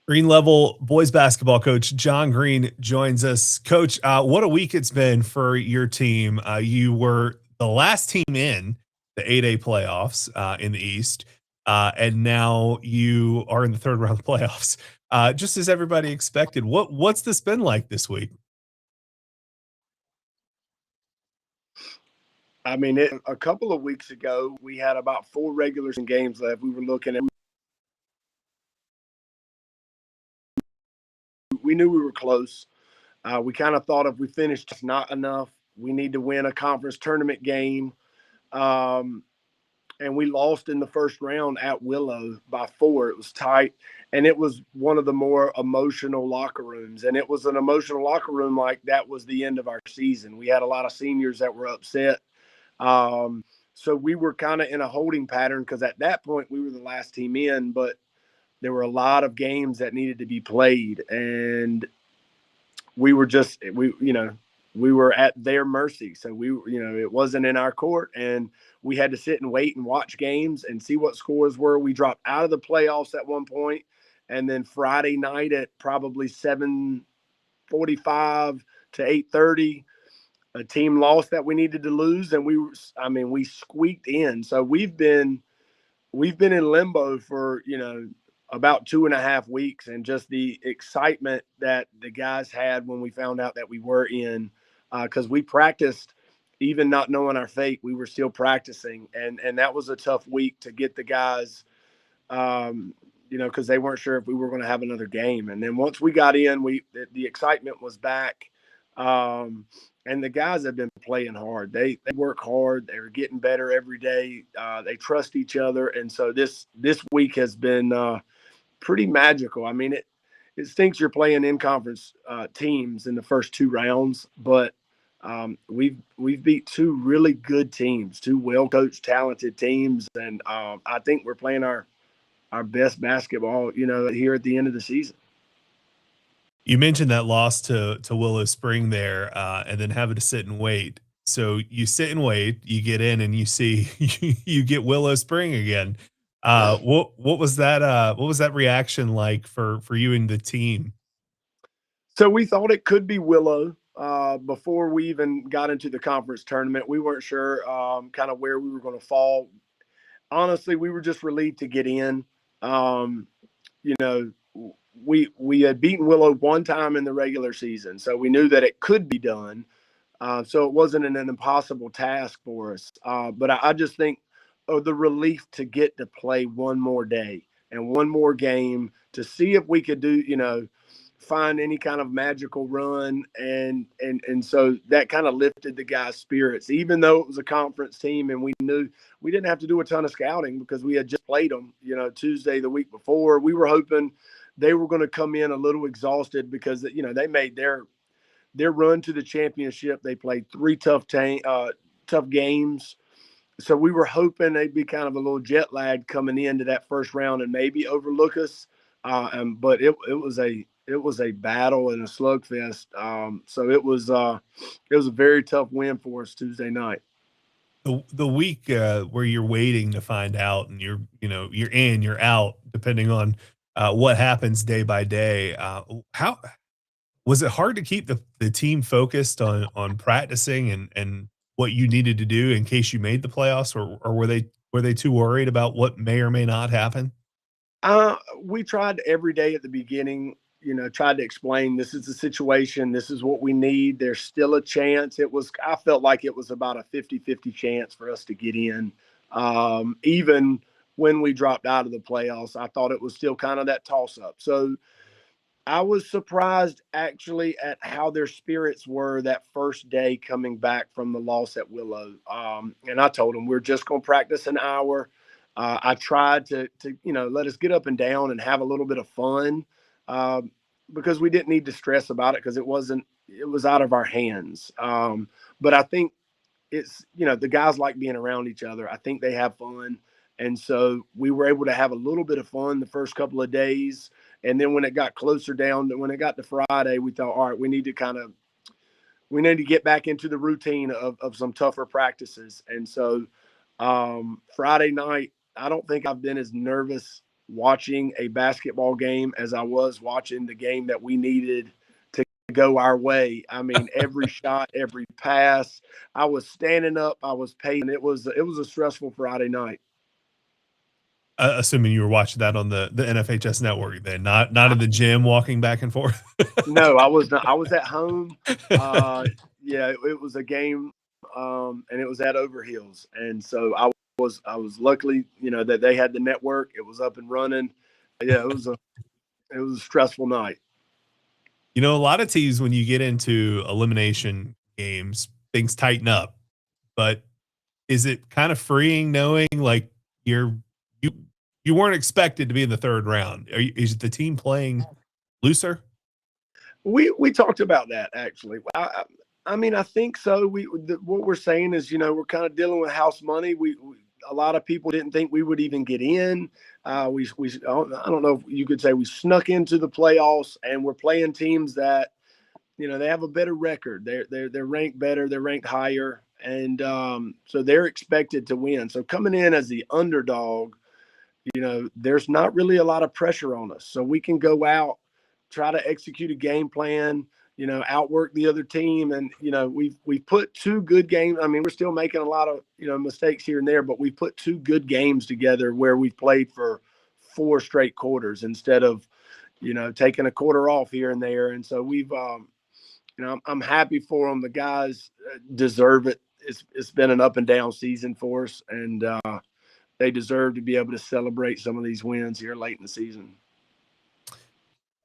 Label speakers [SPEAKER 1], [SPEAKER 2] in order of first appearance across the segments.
[SPEAKER 1] Green Level boys basketball coach John Green joins us. Coach, what a week it's been for your team. You were the last team in the 8A playoffs in the East, and now you are in the third round playoffs. Just as everybody expected. What's this been like this week?
[SPEAKER 2] I mean, a couple of weeks ago, we had about 4 regular season games left. We were looking at, we knew we were close. We kind of thought if we finished just not enough, we need to win a conference tournament game. Um, and we lost in the first round at Willow by 4. It was tight, and it was one of the more emotional locker rooms. And it was an emotional locker room like that was the end of our season. We had a lot of seniors that were upset. So we were kind of in a holding pattern because at that point we were the last team in, but there were a lot of games that needed to be played, and we were at their mercy. So it wasn't in our court, and we had to sit and wait and watch games and see what scores were. We dropped out of the playoffs at one point, and then Friday night at probably 7:45 to 8:30, a team lost that we needed to lose, and we squeaked in. So we've been in limbo for about 2.5 weeks, and just the excitement that the guys had when we found out that we were in, because we practiced, even not knowing our fate, we were still practicing, and that was a tough week to get the guys, because they weren't sure if we were going to have another game. And then once we got in, the excitement was back. And the guys have been playing hard. They work hard. They're getting better every day. They trust each other, and so this week has been pretty magical. I mean, it stinks you're playing in conference teams in the first 2 rounds, but we've beat 2 really good teams, 2 well coached, talented teams, and I think we're playing our best basketball, here at the end of the season.
[SPEAKER 1] You mentioned that loss to Willow Spring there, and then having to sit and wait. So you sit and wait, you get in, and you see you get Willow Spring again. What was that? What was that reaction like for you and the team?
[SPEAKER 2] So we thought it could be Willow. Before we even got into the conference tournament, we weren't sure kind of where we were going to fall. Honestly, we were just relieved to get in. Um, you know, we had beaten Willow one time in the regular season, so we knew that it could be done. So it wasn't an impossible task for us. But I just think of the relief to get to play one more day and one more game to see if we could do, find any kind of magical run. And so that kind of lifted the guys' spirits, even though it was a conference team and we knew we didn't have to do a ton of scouting because we had just played them, Tuesday the week before. We were hoping they were going to come in a little exhausted because, they made their run to the championship. They played 3 tough games. So we were hoping they'd be kind of a little jet lagged coming into that first round and maybe overlook us. But it was a battle and a slugfest. So it was a very tough win for us Tuesday night.
[SPEAKER 1] The week where you're waiting to find out, and you're in, you're out, depending on what happens day by day. How was it hard to keep the team focused on practicing and what you needed to do in case you made the playoffs, or were they too worried about what may or may not happen?
[SPEAKER 2] We tried every day at the beginning, tried to explain this is the situation. This is what we need. There's still a chance. I felt like it was about a 50-50 chance for us to get in. Even when we dropped out of the playoffs, I thought it was still kind of that toss up. So I was surprised actually at how their spirits were that first day coming back from the loss at Willow. And I told them we're just going to practice an hour. I tried to let us get up and down and have a little bit of fun, because we didn't need to stress about it because it was out of our hands. But I think the guys like being around each other. I think they have fun. And so we were able to have a little bit of fun the first couple of days. And then when it got closer down, when it got to Friday, we thought, all right, we need to get back into the routine of some tougher practices. And so Friday night, I don't think I've been as nervous watching a basketball game as I was watching the game that we needed to go our way. I mean, every shot, every pass, I was standing up, I was pacing. It was a stressful Friday night.
[SPEAKER 1] Assuming you were watching that on the NFHS network then, not in the gym walking back and forth?
[SPEAKER 2] No, I was not. I was at home. Uh, yeah, it was a game, and it was at Overhills, and so I was luckily, that they had the network. It was up and running. Yeah, it was a stressful night.
[SPEAKER 1] You know, a lot of teams, when you get into elimination games, things tighten up. But is it kind of freeing knowing like you you weren't expected to be in the third round? Is the team playing looser?
[SPEAKER 2] We talked about that actually. I mean, I think so. What we're saying is, we're kind of dealing with house money. We a lot of people didn't think we would even get in. I don't know if you could say we snuck into the playoffs, and we're playing teams that they have a better record. They're ranked better. They're ranked higher, and so they're expected to win. So coming in as the underdog, there's not really a lot of pressure on us. So we can go out, try to execute a game plan, outwork the other team. And, we've put two good games. I mean, we're still making a lot of, mistakes here and there, but we've put two good games together where we've played for four straight quarters instead of, taking a quarter off here and there. And so I'm happy for them. The guys deserve it. It's been an up and down season for us. And, they deserve to be able to celebrate some of these wins here late in the season.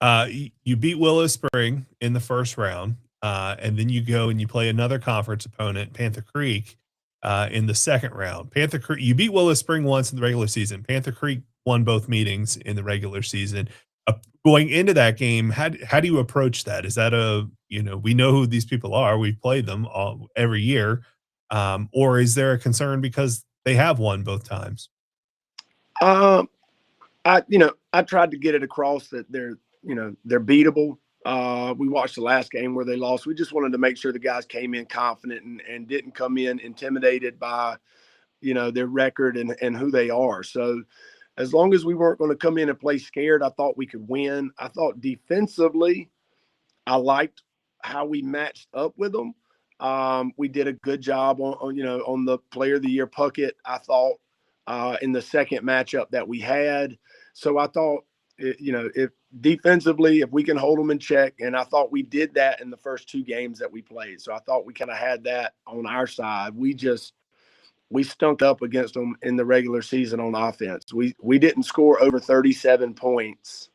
[SPEAKER 1] You beat Willow Spring in the first round, and then you go and you play another conference opponent, Panther Creek, in the second round. Panther Creek, you beat Willow Spring once in the regular season. Panther Creek won both meetings in the regular season. Going into that game, how do you approach that? Is that we know who these people are. We've played them every year, or is there a concern because they have won both times?
[SPEAKER 2] Um, I tried to get it across that they're beatable. We watched the last game where they lost. We just wanted to make sure the guys came in confident and didn't come in intimidated by, their record and who they are. So as long as we weren't going to come in and play scared, I thought we could win. I thought defensively, I liked how we matched up with them. We did a good job on the Player of the Year Puckett, I thought, in the second matchup that we had. So I thought, if defensively, if we can hold them in check, and I thought we did that in the first two games that we played. So I thought we kind of had that on our side. We stunk up against them in the regular season on offense. We didn't score over 37 points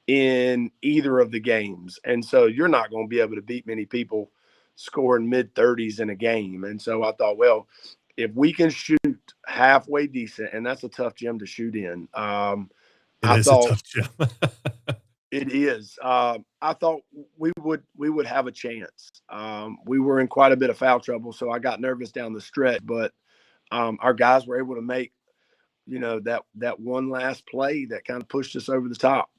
[SPEAKER 2] in either of the games. And so you're not going to be able to beat many people scoring mid 30s in a game. And so I thought, well, if we can shoot halfway decent, and that's a tough gym to shoot in.
[SPEAKER 1] It
[SPEAKER 2] I
[SPEAKER 1] is a
[SPEAKER 2] thought
[SPEAKER 1] tough gym.
[SPEAKER 2] it is. I thought we would have a chance. We were in quite a bit of foul trouble, so I got nervous down the stretch. But our guys were able to make, that one last play that kind of pushed us over the top.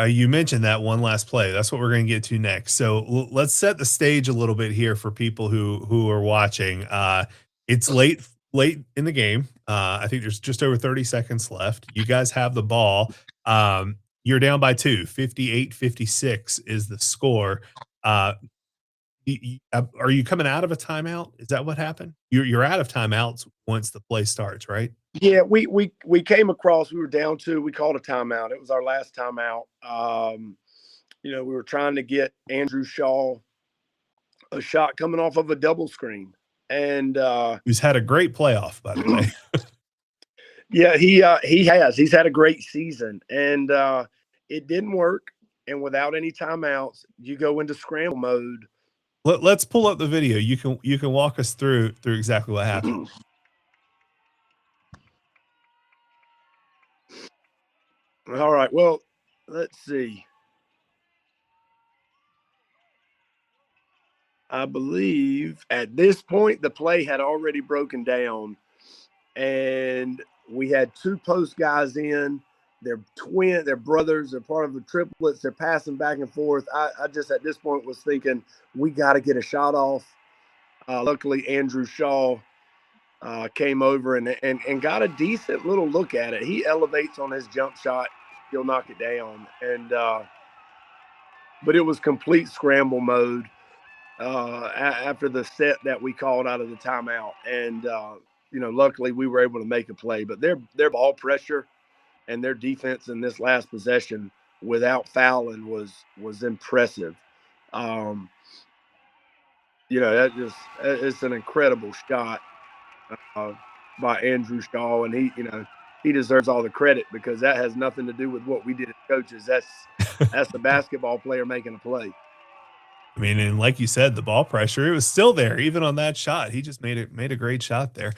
[SPEAKER 1] You mentioned that one last play. That's what we're going to get to next. So let's set the stage a little bit here for people who are watching. It's late in the game. I think there's just over 30 seconds left. You guys have the ball. You're down by 2, 58-56 is the score. Are you coming out of a timeout? Is that what happened? You're out of timeouts once the play starts, right?
[SPEAKER 2] Yeah, we came across. We were down 2. We called a timeout. It was our last timeout. We were trying to get Andrew Shaw a shot coming off of a double screen, and
[SPEAKER 1] Who's had a great playoff, by the way.
[SPEAKER 2] yeah, he has. He's had a great season, and it didn't work. And without any timeouts, you go into scramble mode.
[SPEAKER 1] Let's pull up the video. You can walk us through exactly what happened.
[SPEAKER 2] All right. Well, let's see. I believe at this point the play had already broken down, and we had 2 post guys in. They're brothers, they're part of the triplets, they're passing back and forth. I just at this point was thinking we got to get a shot off. Luckily, Andrew Shaw came over and got a decent little look at it. He elevates on his jump shot, he'll knock it down, and but it was complete scramble mode after the set that we called out of the timeout, and luckily we were able to make a play. But their ball pressure and their defense in this last possession without fouling was impressive. Um, that just it's an incredible shot uh, by Andrew Shaw, and he deserves all the credit because that has nothing to do with what we did as coaches. That's the basketball player making a play.
[SPEAKER 1] I mean, and like you said, the ball pressure, it was still there even on that shot. He just made a great shot there.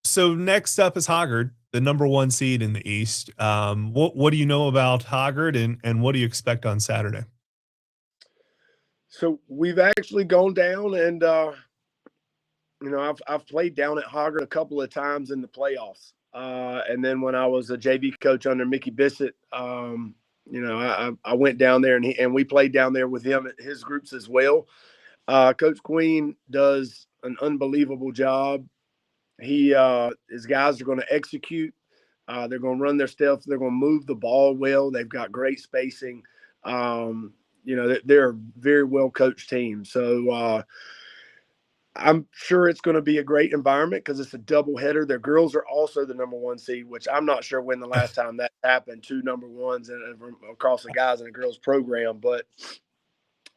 [SPEAKER 1] So next up is Hoggard, the number 1 seed in the East. What do you know about Hoggard, and what do you expect on Saturday?
[SPEAKER 2] So we've actually gone down, and I've played down at Hoggard a couple of times in the playoffs, and then when I was a JV coach under Mickey Bissett, I went down there and we played down there with him at his groups as well. Coach Queen does an unbelievable job. His guys are going to execute. They're going to run their stuff. They're going to move the ball well. They've got great spacing. They're a very well coached team. So I'm sure it's going to be a great environment because it's a doubleheader. Their girls are also the number 1 seed, which I'm not sure when the last time that happened. 2 number 1s and across the guys and the girls program, but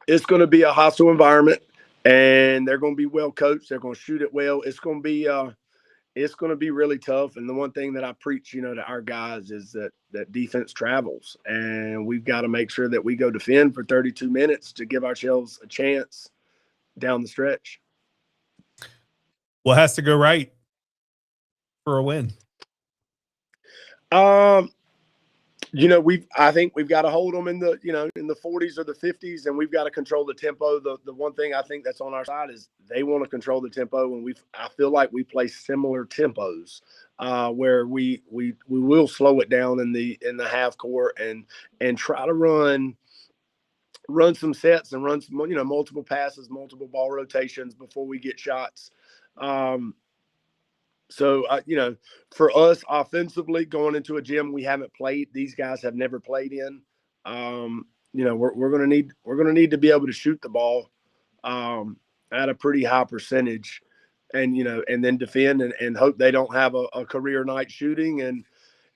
[SPEAKER 2] it's going to be a hostile environment, and they're going to be well coached. They're going to shoot it well. It's going to be really tough. And the one thing that I preach, to our guys is that defense travels, and we've got to make sure that we go defend for 32 minutes to give ourselves a chance down the stretch.
[SPEAKER 1] What has to go right for a win?
[SPEAKER 2] I think we've got to hold them in the 40s or the 50s, and we've got to control the tempo. The one thing I think that's on our side is they want to control the tempo, and I feel like we play similar tempos where we will slow it down in the half court and try to run some sets and run some multiple passes, multiple ball rotations before we get shots. So, for us offensively, going into a gym we haven't played, these guys have never played in. We're going to need to be able to shoot the ball at a pretty high percentage, and then defend and hope they don't have a career night shooting. And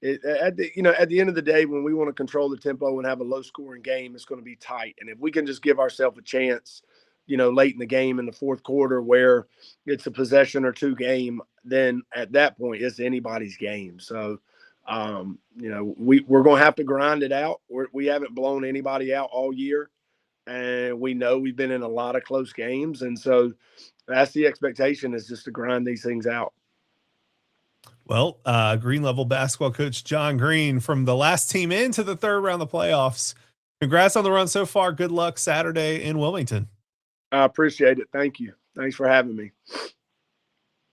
[SPEAKER 2] at the end of the day, when we want to control the tempo and have a low scoring game, it's going to be tight. And if we can just give ourselves a chance, late in the game in the fourth quarter where it's a possession or 2 game, then at that point it's anybody's game. So, we're going to have to grind it out. We haven't blown anybody out all year, and we know we've been in a lot of close games. And so that's the expectation, is just to grind these things out.
[SPEAKER 1] Well, Green Level basketball coach John Green, from the last team into the 3rd round of the playoffs. Congrats on the run so far. Good luck Saturday in Wilmington.
[SPEAKER 2] I appreciate it. Thank you. Thanks for having me.